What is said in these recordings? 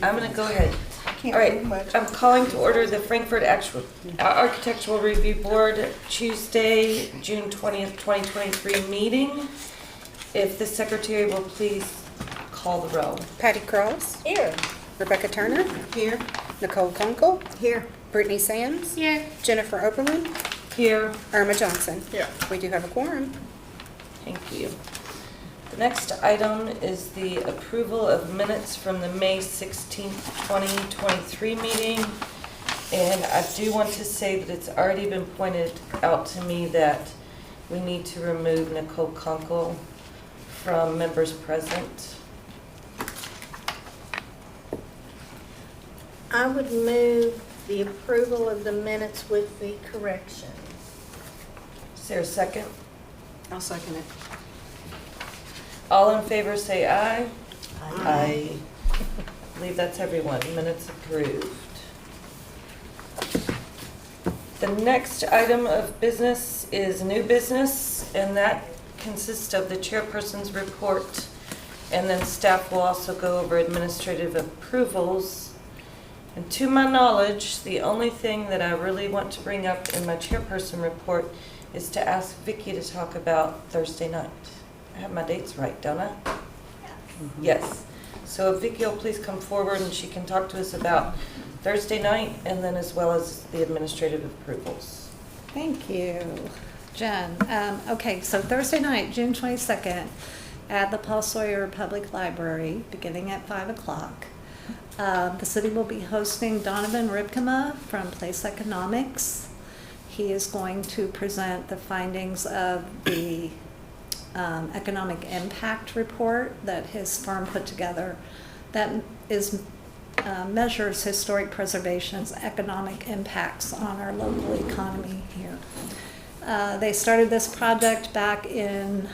I'm going to go ahead. I can't All right, move much. I'm calling to order the Frankfort Architectural Review Board Tuesday, June 20th, 2023 meeting. If the secretary will please call the roll. Patty Cross. Here. Rebecca Turner. Here. Nicole Kunkel. Here. Brittany Sands. Here. Jennifer Oberlin. Here. Irma Johnson. Here. We do have a quorum. Thank you. The next item is the approval of minutes from the May 16th, 2023 meeting. And I do want to say that it's already been pointed out to me that we need to remove Nicole Kunkel from members present. I would move the approval of the minutes with the correction. Is there a second? I'll second it. All in favor say aye. Aye. I believe that's everyone. Minutes approved. The next item of business is new business, and that consists of the chairperson's report, and then staff will also go over administrative approvals. And to my knowledge, the only thing that I really want to bring up in my chairperson report is to ask Vicki to talk about Thursday night. I have my dates right, don't I? Yes. So if Vicki will please come forward and she can talk to us about Thursday night and then as well as the administrative approvals. Thank you, Jen. Okay, so Thursday night, June 22nd, at the Paul Sawyer Public Library, beginning at 5 o'clock. The city will be hosting Donovan Ripkema from Place Economics. He is going to present the findings of the economic impact report that his firm put together that is measures historic preservation's economic impacts on our local economy here. They started this project back in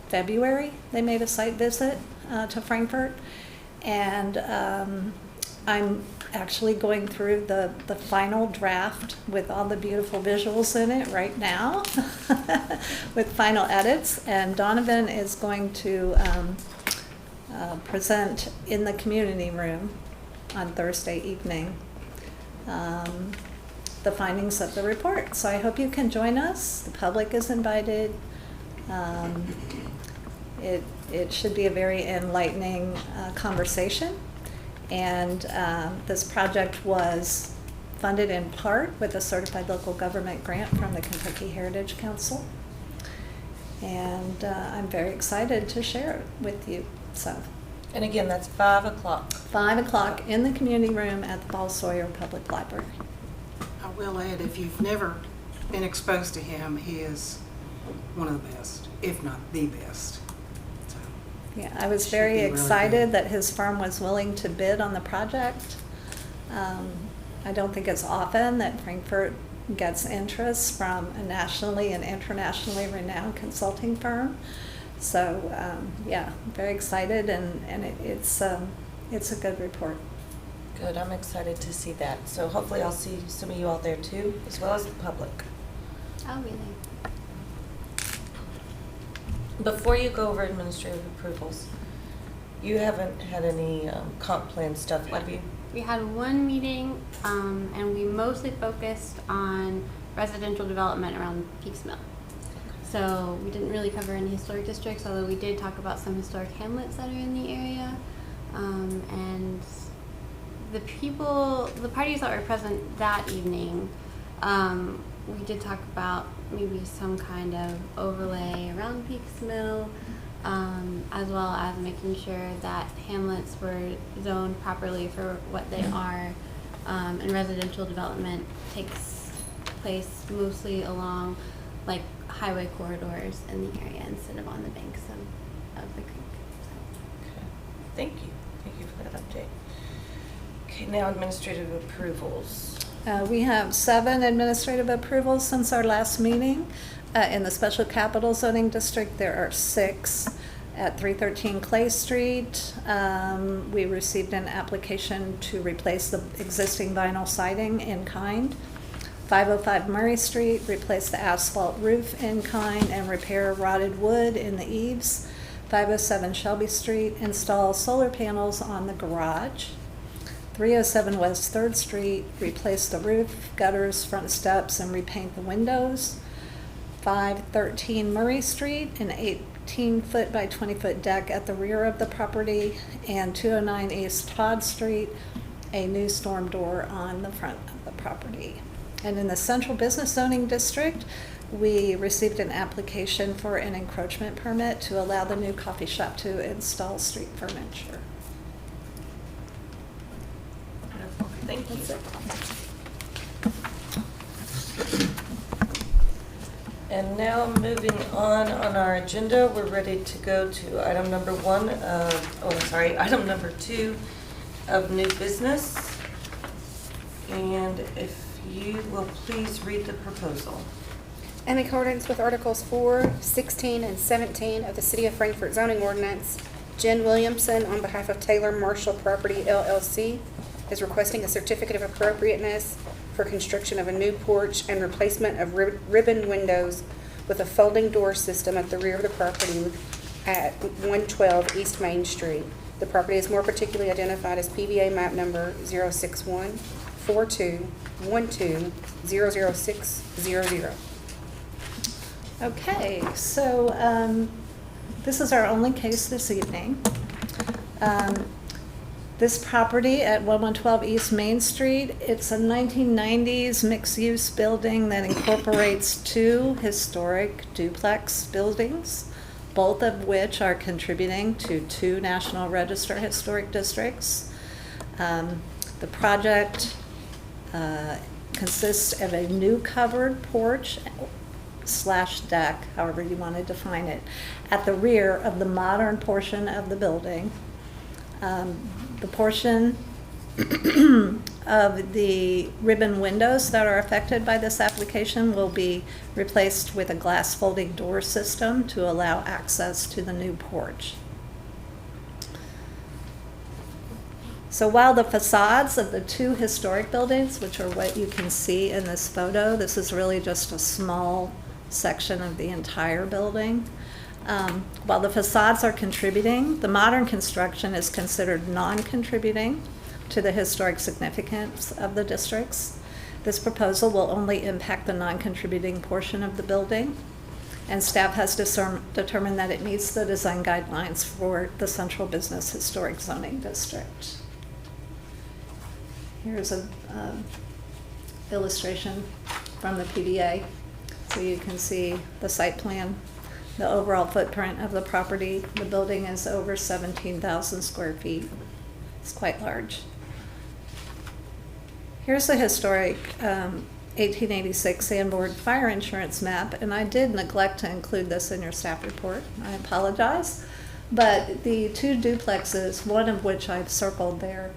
February. They made a site visit to Frankfort, and I'm actually going through the final draft with all the beautiful visuals in it right now with final edits, and Donovan is going to present in the community room on Thursday evening the findings of the report. So I hope you can join us. The public is invited. It should be a very enlightening conversation. And this project was funded in part with a certified local government grant from the Kentucky Heritage Council. And I'm very excited to share it with you. So, And again, that's 5 o'clock. 5 o'clock in the community room at the Paul Sawyer Public Library. I will add, if you've never been exposed to him, he is one of the best, if not the best. So, Yeah, I was Should very be really excited good. that his firm was willing to bid on the project. I don't think it's often that Frankfort gets interest from a nationally and internationally renowned consulting firm. So, yeah, very excited, and it's a good report. Good, I'm excited to see that. So hopefully I'll see some of you out there too, as well as the public. Oh, really? Before you go over administrative approvals, you haven't had any comp plan stuff, have you? We had one meeting, and we mostly focused on residential development around Peaks Mill. So we didn't really cover any historic districts, although we did talk about some historic hamlets that are in the area. And the parties that were present that evening, we did talk about maybe some kind of overlay around Peaks Mill, as well as making sure that hamlets were zoned properly for what they are, and residential development takes place mostly along like highway corridors in the area instead of on the banks of the creek. Okay. Thank you. Thank you for that update. Okay, now administrative approvals. We have 7 administrative approvals since our last meeting. In the Special Capital Zoning District, there are 6. At 313 Clay Street, we received an application to replace the existing vinyl siding in kind. 505 Murray Street, replace the asphalt roof in kind and repair rotted wood in the eaves. 507 Shelby Street, install solar panels on the garage. 307 West 3rd Street, replace the roof, gutters, front steps, and repaint the windows. 513 Murray Street, an 18-foot by 20-foot deck at the rear of the property. And 209 East Todd Street, a new storm door on the front of the property. And in the Central Business Zoning District, we received an application for an encroachment permit to allow the new coffee shop to install street furniture. Thank you. That's it. And now moving on our agenda, we're ready to go to item number item number 2 of new business. And if you will please read the proposal. In accordance with Articles 4, 16, and 17 of the City of Frankfort zoning ordinance, Jen Williamson, on behalf of Taylor Marshall Property LLC, is requesting a certificate of appropriateness for construction of a new porch and replacement of ribbon windows with a folding door system at the rear of the property at 112 East Main Street. The property is more particularly identified as PVA map number 061-4212-00600. Okay, so this is our only case this evening. This property at 1112 East Main Street, it's a 1990s mixed-use building that incorporates 2 historic duplex buildings, both of which are contributing to 2 National Register Historic Districts. The project consists of a new covered porch / deck, however you want to define it, at the rear of the modern portion of the building. The portion of the ribbon windows that are affected by this application will be replaced with a glass folding door system to allow access to the new porch. So while the facades of the 2 historic buildings, which are what you can see in this photo, this is really just a small section of the entire building. While the facades are contributing, the modern construction is considered non-contributing to the historic significance of the districts. This proposal will only impact the non-contributing portion of the building, and staff has determined that it meets the design guidelines for the Central Business Historic Zoning District. Here's an illustration from the PDA, so you can see the site plan. The overall footprint of the property. The building is over 17,000 square feet. It's quite large. Here's the historic 1886 Sanborn fire insurance map, and I did neglect to include this in your staff report. I apologize. But the 2 duplexes, one of which I've circled there,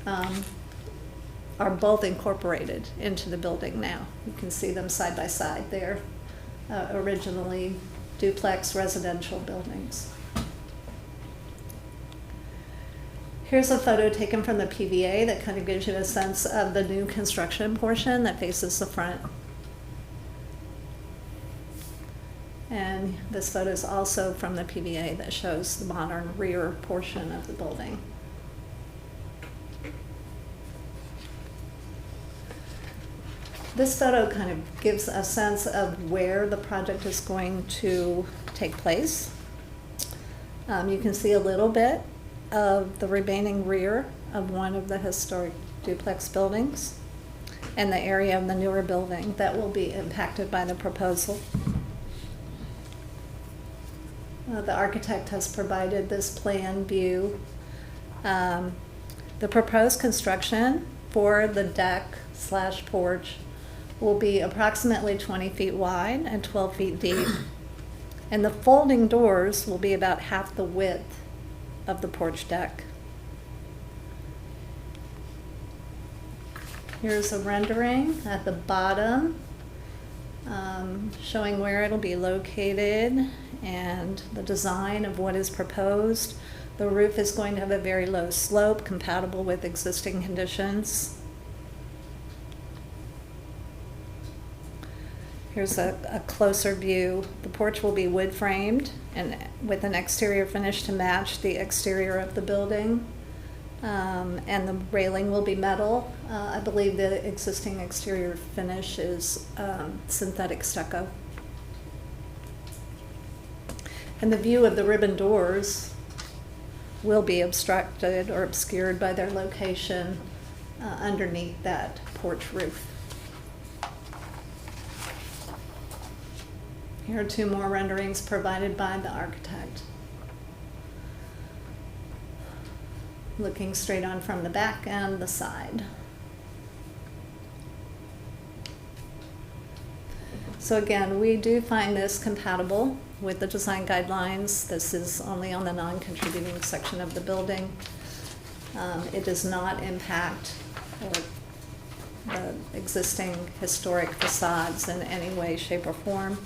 are both incorporated into the building now. You can see them side by side there. Originally duplex residential buildings. Here's a photo taken from the PVA that kind of gives you a sense of the new construction portion that faces the front. And this photo is also from the PVA that shows the modern rear portion of the building. This photo kind of gives a sense of where the project is going to take place. You can see a little bit of the remaining rear of one of the historic duplex buildings and the area of the newer building that will be impacted by the proposal. The architect has provided this plan view. The proposed construction for the deck / porch will be approximately 20 feet wide and 12 feet deep. And the folding doors will be about half the width of the porch deck. Here's a rendering at the bottom, showing where it'll be located and the design of what is proposed. The roof is going to have a very low slope compatible with existing conditions. Here's a closer view. The porch will be wood framed and with an exterior finish to match the exterior of the building. And the railing will be metal. I believe the existing exterior finish is synthetic stucco. And the view of the ribbon doors will be obstructed or obscured by their location underneath that porch roof. Here are two more renderings provided by the architect. Looking straight on from the back and the side. So again, we do find this compatible with the design guidelines. This is only on the non-contributing section of the building. It does not impact the existing historic facades in any way, shape, or form.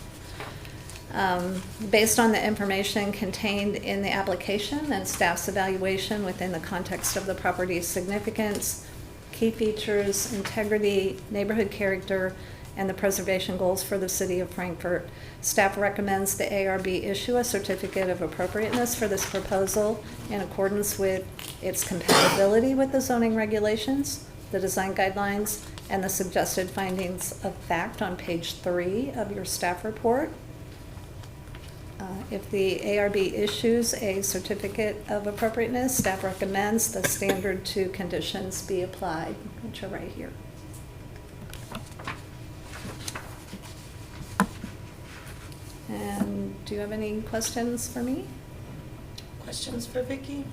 Based on the information contained in the application and staff's evaluation within the context of the property's significance, key features, integrity, neighborhood character, and the preservation goals for the city of Frankfort, staff recommends the ARB issue a certificate of appropriateness for this proposal in accordance with its compatibility with the zoning regulations, the design guidelines, and the suggested findings of fact on page 3 of your staff report. If the ARB issues a certificate of appropriateness, staff recommends the standard 2 conditions be applied, which are right here. And do you have any questions for me? Questions for Vicki?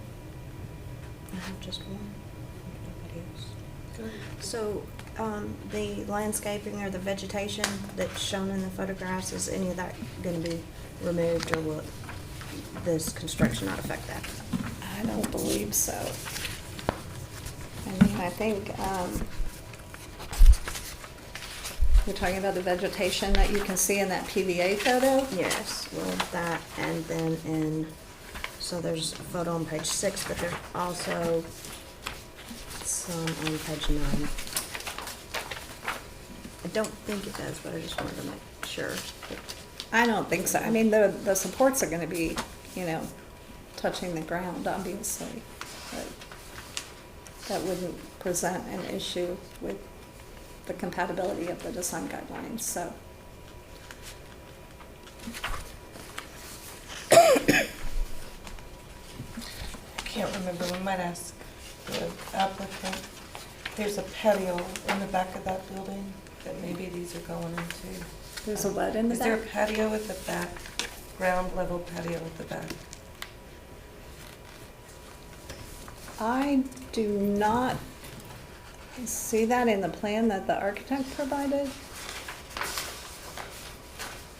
I have just one. Nobody else. Go ahead. So, the landscaping or the vegetation that's shown in the photographs, is any of that going to be removed, or will this construction not affect that? I don't believe so. I mean, I think you're talking about the vegetation that you can see in that PVA photo? Yes, well, that, and then so there's a photo on page 6, but there's also some on page 9. I don't think it does, but I just wanted to make sure. I don't think so. I mean, the supports are gonna be, touching the ground, obviously. But that wouldn't present an issue with the compatibility of the design guidelines, so. I can't remember, we might ask the applicant. There's a patio in the back of that building that maybe these are going into. There's a what in the Is there a back? patio at the back, ground level patio at the back? I do not see that in the plan that the architect provided.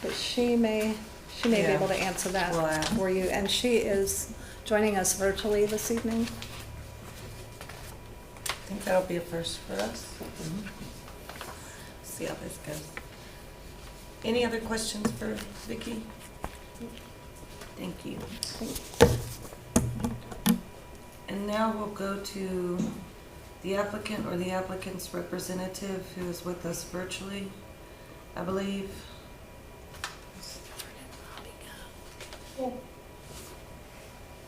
But she may be Yeah. able to answer that We'll ask. for you. And she is joining us virtually this evening. I think that'll be a first for us. See how this goes. Any other questions for Vicki? Thank you. And now we'll go to the applicant or the applicant's representative who is with us virtually, I believe.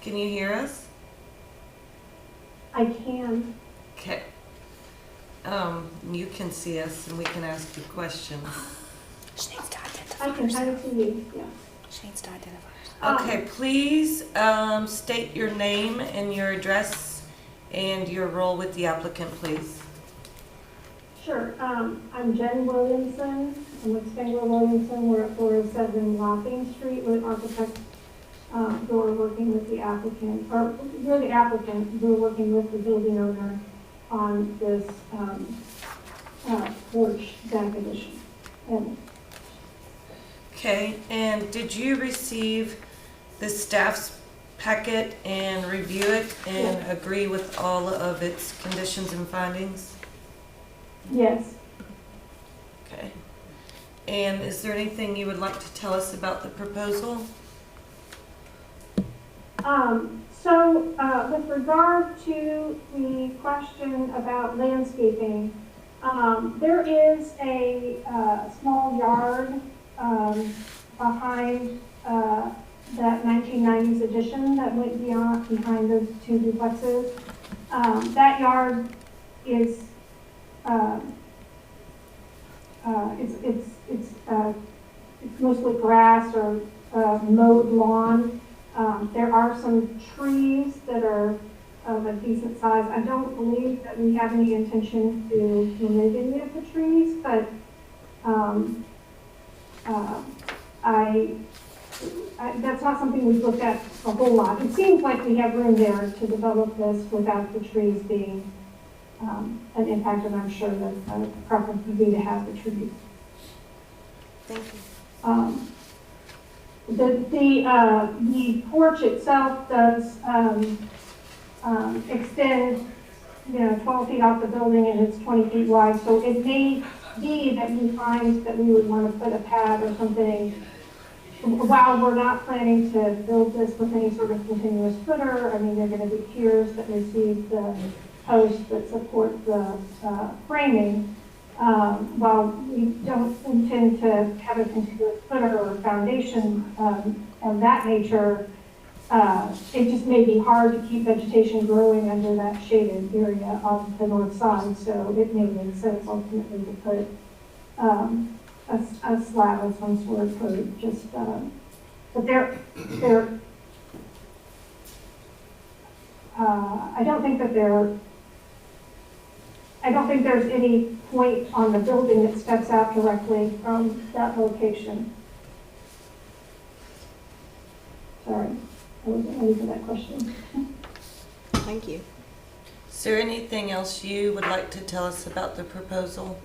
Can you hear us? I can. Okay. You can see us and we can ask you questions. She needs to identify I can see you, yeah. She needs to identify Okay, please state your name and your address and your role with the applicant, please. Sure. I'm Jen Williamson. I'm with Spangler Williamson. We're at 407 Lapping Street with architect who are working with the applicant, or you're the applicant, we're working with the building owner on this porch deck addition. And Okay, and did you receive the staff's packet and review it and Yes. agree with all of its conditions and findings? yes, Okay. And is there anything you would like to tell us about the proposal? with regard to the question about landscaping, There is a small yard behind that 1990s addition that went behind those two duplexes. That yard is it's mostly grass or mowed lawn. There are some trees that are of a decent size. I don't believe that we have any intention to remove any of the trees, but that's not something we've looked at a whole lot. It seems like we have room there to develop this without the trees being an impact, and I'm sure that the preference would be to have the trees. Thank you. The porch itself does extend, 12 feet off the building, and it's 20 feet wide. So it may be that we find that we would want to put a pad or something. While we're not planning to build this with any sort of continuous footer, I mean, they're going to be piers that receive the posts that support the framing. While we don't intend to have a continuous footer or foundation of that nature, it just may be hard to keep vegetation growing under that shaded area on the north side, so it may make sense ultimately to put a slab of some sort for just, but I don't think there's any point on the building that steps out directly from that location. Sorry, I wasn't ready for that question. Thank you. Is there anything else you would like to tell us about the proposal?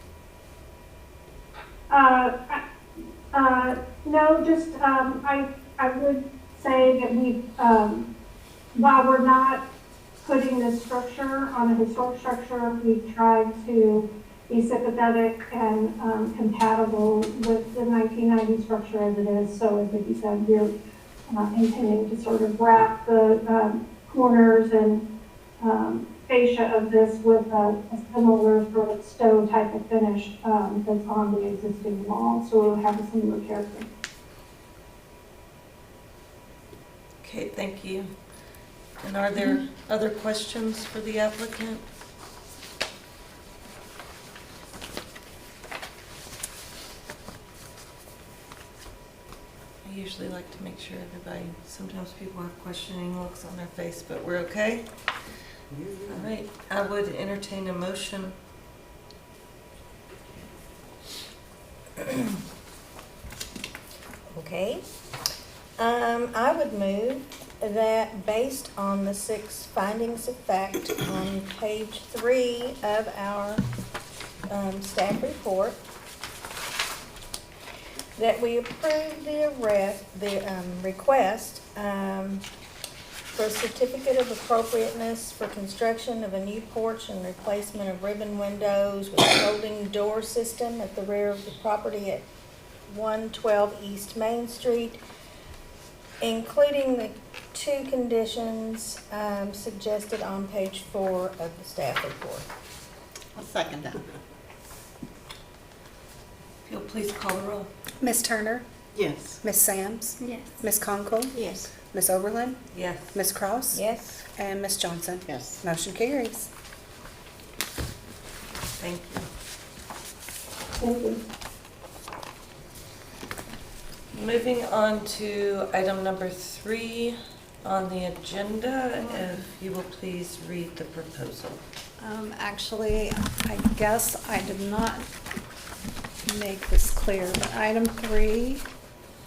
No, just, I would say that we, while we're not putting this structure on a historic structure, we've tried to be sympathetic and compatible with the 1990 structure as it is. So as Vicki said, we're intending to sort of wrap the corners and fascia of this with a similar sort of stone type of finish that's on the existing wall. So it will have a similar character. Okay, thank you. And are there other questions for the applicant? I usually like to make sure everybody, sometimes people have questioning looks on their face, but we're okay? All right, I would entertain a motion. Okay. I would move that based on the 6 findings of fact on page 3 of our staff report, that we approve the request for a certificate of appropriateness for construction of a new porch and replacement of ribbon windows with a folding door system at the rear of the property at 112 East Main Street, including the 2 conditions suggested on page 4 of the staff report. I'll second that. If you'll please call the roll. Ms. Turner? Yes. Ms. Sams? Yes. Ms. Conkle? Yes. Ms. Oberlin? Yes. Ms. Cross? Yes. And Ms. Johnson? Yes. Motion carries. Thank you. Thank you. Moving on to item number 3 on the agenda, if you will please read the proposal. Actually, I guess I did not make this clear, but item 3,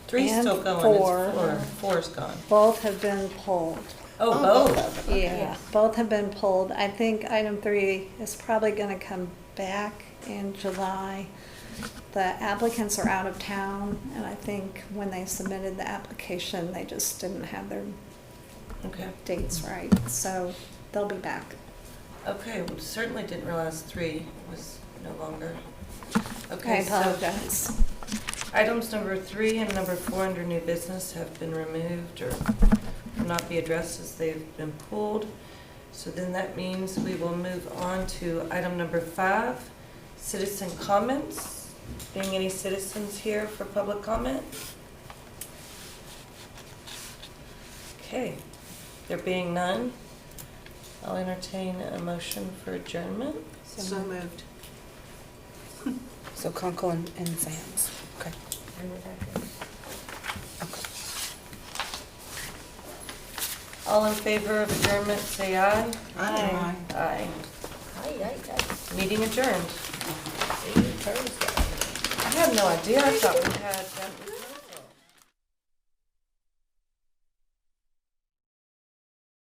3's and still going, 4. it's 4's gone. both have been pulled. Oh, both? Yeah, both have been pulled. I think item 3 is probably going to come back in July. The applicants are out of town, and I think when they submitted the application, they just didn't have their Okay. dates right, so they'll be back. Okay, well, certainly didn't realize 3 was no longer. I Okay, so apologize. items number 3 and number 4 under new business have been removed or will not be addressed as they've been pulled. So then that means we will move on to item number 5, Citizen comments? Being any citizens here for public comment? Okay, there being none, I'll entertain a motion for adjournment. So moved. So Conkle and Sam's. Okay. All in favor of adjournment, say aye. Aye. Aye. Aye, aye, aye. Meeting adjourned. See you Thursday. I had no idea, I thought we had